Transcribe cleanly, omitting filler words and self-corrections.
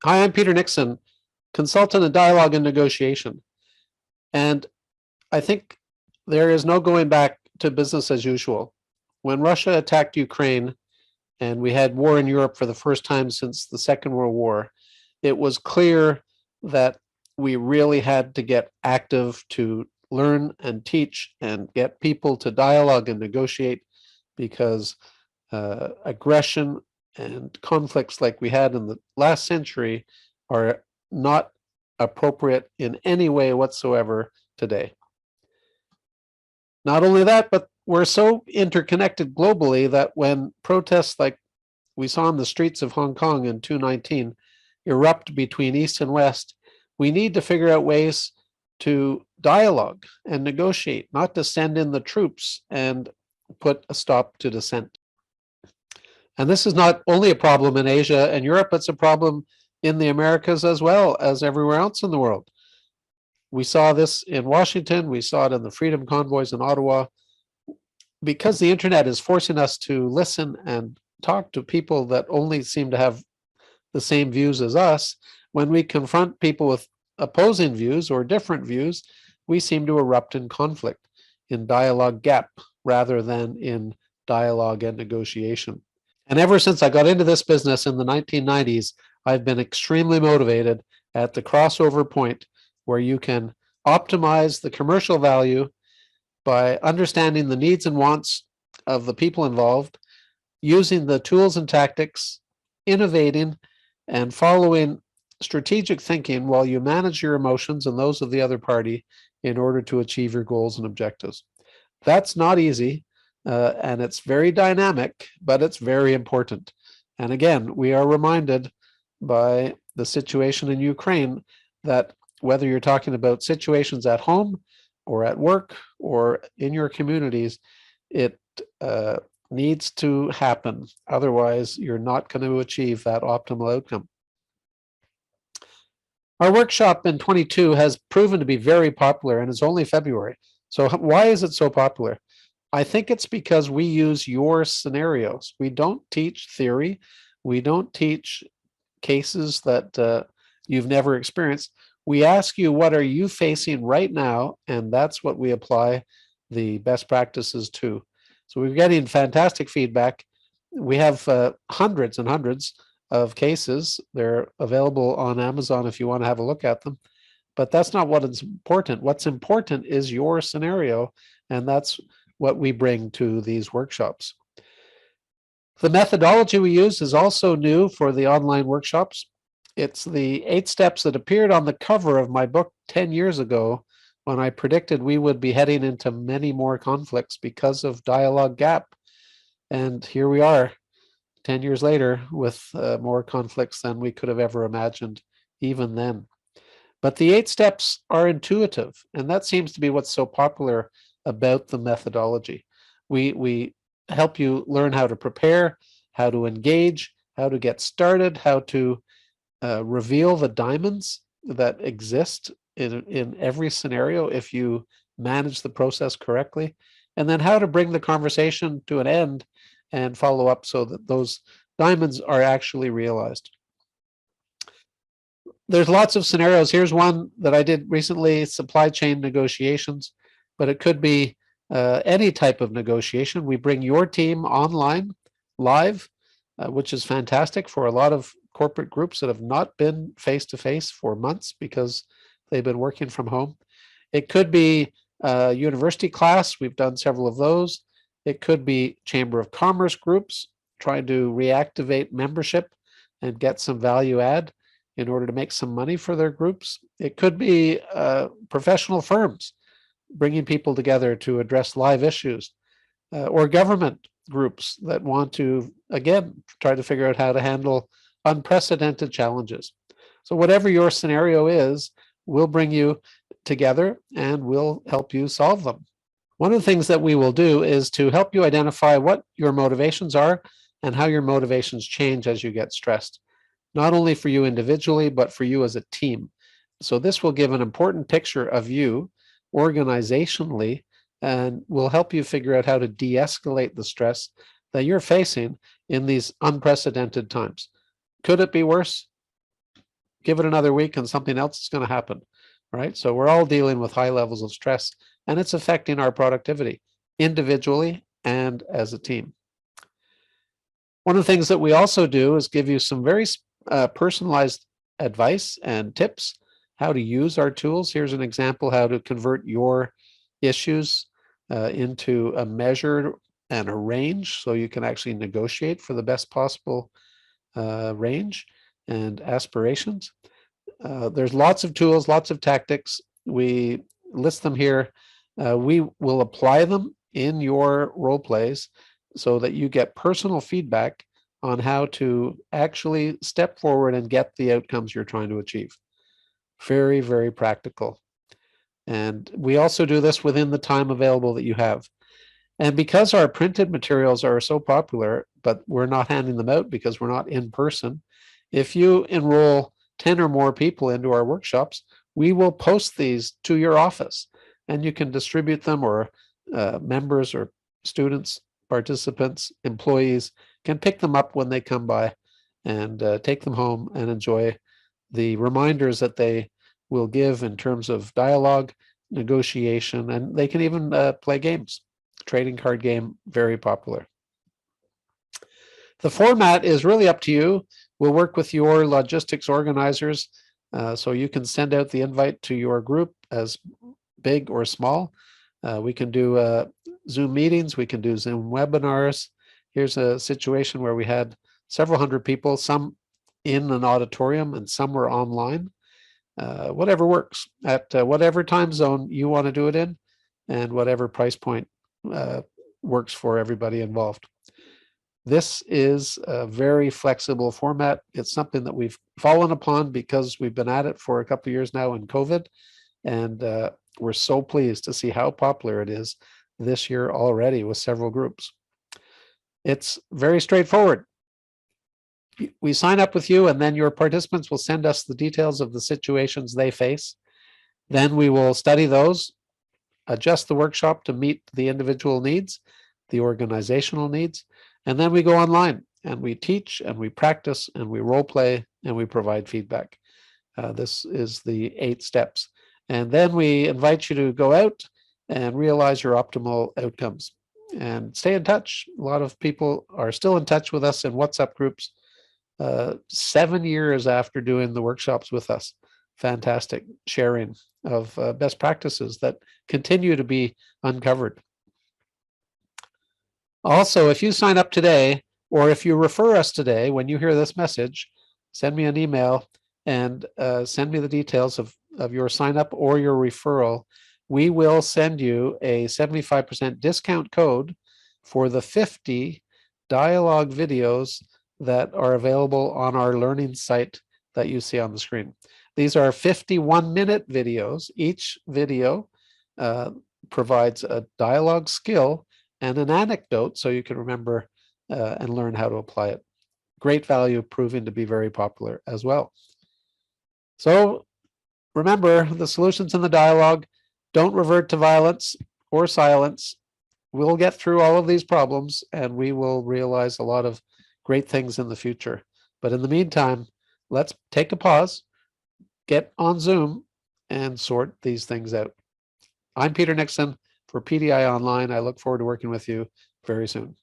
Hi, I'm Peter Nixon, consultant in dialogue and negotiation. And I think there is no going back to business as usual. When Russia attacked Ukraine and we had war in Europe for the first time since the Second World War, it was clear that we really had to get active to learn and teach and get people to dialogue and negotiate because aggression and conflicts like we had in the last century are not appropriate in any way whatsoever today. Not only that, but we're so interconnected globally that when protests like we saw in the streets of Hong Kong in 2019 erupt between East and West, we need to figure out ways to dialogue and negotiate, not to send in the troops and put a stop to dissent. And this is not only a problem in Asia and Europe, it's a problem in the Americas as well as everywhere else in the world. We saw this in Washington, we saw it in the freedom convoys in Ottawa. Because the internet is forcing us to listen and talk to people that only seem to have the same views as us, when we confront people with opposing views or different views, we seem to erupt in conflict, in dialogue gap, rather than in dialogue and negotiation. And ever since I got into this business in the 1990s, I've been extremely motivated at the crossover point where you can optimize the commercial value by understanding the needs and wants of the people involved, using the tools and tactics, innovating, and following strategic thinking while you manage your emotions and those of the other party in order to achieve your goals and objectives. That's not easy, and it's very dynamic, but it's very important. And again, we are reminded by the situation in Ukraine that whether you're talking about situations at home or at work or in your communities, it needs to happen. Otherwise, you're not going to achieve that optimal outcome. Our workshop in 22 has proven to be very popular, and it's only February. So why is it so popular? I think it's because we use your scenarios. We don't teach theory. We don't teach cases that you've never experienced. We ask you, what are you facing right now? And that's what we apply the best practices to. So we're getting fantastic feedback. We have hundreds and hundreds of cases. They're available on Amazon if you want to have a look at them. But that's not what is important. What's important is your scenario, and that's what we bring to these workshops. The methodology we use is also new for the online workshops. It's the 8 steps that appeared on the cover of my book 10 years ago when I predicted we would be heading into many more conflicts because of dialogue gap. And here we are 10 years later with more conflicts than we could have ever imagined even then. But the 8 steps are intuitive, and that seems to be what's so popular about the methodology. We help you learn how to prepare, how to engage, how to get started, how to reveal the diamonds that exist in every scenario if you manage the process correctly, and then how to bring the conversation to an end and follow up so that those diamonds are actually realized. There's lots of scenarios. Here's one that I did recently, supply chain negotiations, but it could be any type of negotiation. We bring your team online, live, which is fantastic for a lot of corporate groups that have not been face-to-face for months because they've been working from home. It could be a university class. We've done several of those. It could be Chamber of Commerce groups trying to reactivate membership and get some value add in order to make some money for their groups. It could be professional firms bringing people together to address live issues, or government groups that want to, again, try to figure out how to handle unprecedented challenges. So whatever your scenario is, we'll bring you together and we'll help you solve them. One of the things that we will do is to help you identify what your motivations are and how your motivations change as you get stressed, not only for you individually, but for you as a team. So this will give an important picture of you organizationally and will help you figure out how to de-escalate the stress that you're facing in these unprecedented times. Could it be worse? give it another week and something else is going to happen, right? So we're all dealing with high levels of stress, and it's affecting our productivity individually and as a team. One of the things that we also do is give you some very personalized advice and tips how to use our tools. Here's an example how to convert your issues into a measure and a range so you can actually negotiate for the best possible range and aspirations. There's lots of tools, lots of tactics. We list them here. We will apply them in your role plays so that you get personal feedback on how to actually step forward and get the outcomes you're trying to achieve. Very, very practical. And we also do this within the time available that you have. And because our printed materials are so popular, but we're not handing them out because we're not in person, if you enroll 10 or more people into our workshops, we will post these to your office and you can distribute them, or members or students, participants, employees can pick them up when they come by and take them home and enjoy the reminders that they will give in terms of dialogue, negotiation, and they can even play games. Trading card game, very popular. The format is really up to you. We'll work with your logistics organizers so you can send out the invite to your group as big or small. We can do Zoom meetings, we can do Zoom webinars. Here's a situation where we had several hundred people, some in an auditorium and some were online. Whatever works at whatever time zone you want to do it in and whatever price point works for everybody involved. This is a very flexible format. It's something that we've fallen upon because we've been at it for a couple of years now in COVID, and we're so pleased to see how popular it is this year already with several groups. It's very straightforward. We sign up with you, and then your participants will send us the details of the situations they face. Then we will study those, adjust the workshop to meet the individual needs, the organizational needs, and then we go online and we teach and we practice and we role play and we provide feedback. This is the 8 steps. And then we invite you to go out and realize your optimal outcomes and stay in touch. A lot of people are still in touch with us in WhatsApp groups 7 years after doing the workshops with us. Fantastic sharing of best practices that continue to be uncovered. Also, if you sign up today, or if you refer us today, when you hear this message, send me an email and send me the details of your sign up or your referral. We will send you a 75% discount code for the 50 dialogue videos that are available on our learning site that you see on the screen. These are 51-minute videos. Each video provides a dialogue skill and an anecdote so you can remember and learn how to apply it. Great value, proving to be very popular as well. So remember, the solutions in the dialogue: don't revert to violence or silence. We'll get through all of these problems and we will realize a lot of great things in the future. But in the meantime, let's take a pause, get on Zoom, and sort these things out. I'm Peter Nixon for PDI Online. I look forward to working with you very soon.